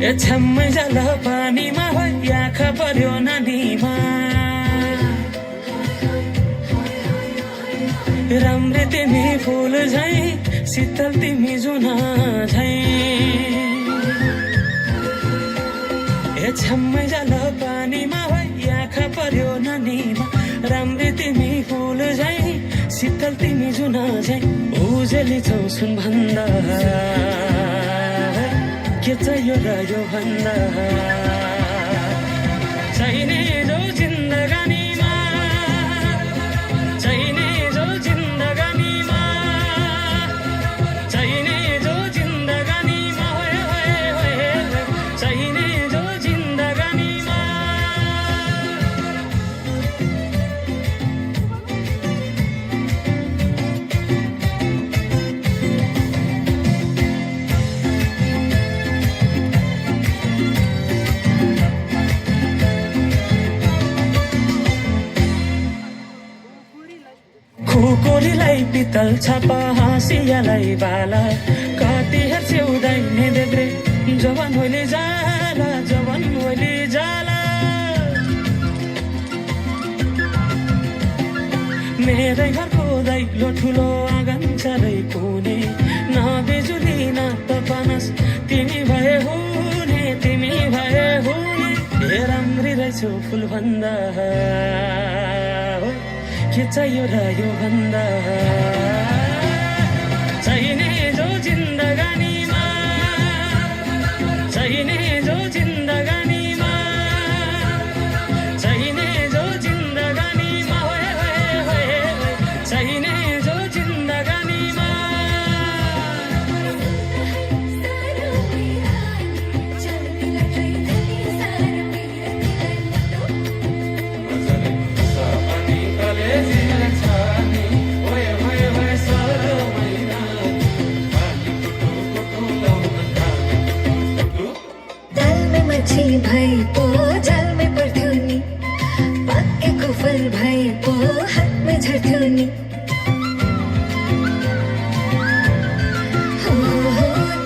छ्याम्मै जाला पानीमा होइ आँखा पर्यो नानीमा राम्रे तिमी फुल झै शीतल तिमी जुना झै छ्याम्मै जाला पानीमा होइ आँखा पर्यो नानीमा राम्रे तिमी फुल झै शीतल तिमी जुना झै उजेली छौ सुन भन्दा के चाहियो र यो भन्दा चाहिने जो जिन्दगानीमा चाहिने जो जिन्दगानीमा चाहिने जो जिन्दगानीमा होए होए होए चाहिने जो जिन्दगानीमा खुकुरीलाई पितल छापा हाँसियालाई बाला कति हेर्छे उदाइने देब्रे जवान होइले जाला जवान होइले जाला मेरै घरको दैलो ठुलो आँगन चारै कुने न बिजुली न त पानस तिमी भए हुने तिमी भए हुने हे राम्री रहेछौ फुल भन्दा के चाहियो र यो भन्दा चाहिने जो जिन्दगानीमा चाहिने जो जिन्दगानीमा चाहिने जो जिन्दगानीमा होए होए होए चाहिने जो जिन्दगानीमा मच्छी भई पो जल में पर्थ्यो नि पक्केको फल भई पो हात में झर्थ्यो नि हो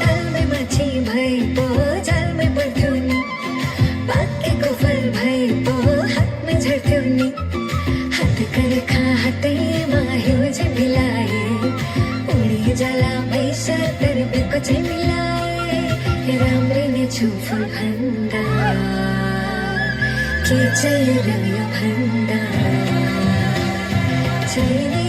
तल में मच्छी भई पो जल में पर्थ्यो नि पक्केको फल भई पो हात में झर्थ्यो नि हात कर्खा हातैमा हिउँ चाहिँ मिलाए उडी जाला पैसा तर्बेको चाहिँ मिलाए राम्रै नै छु फुल भन्दा के चाहियो र यो भन्दा चाहिने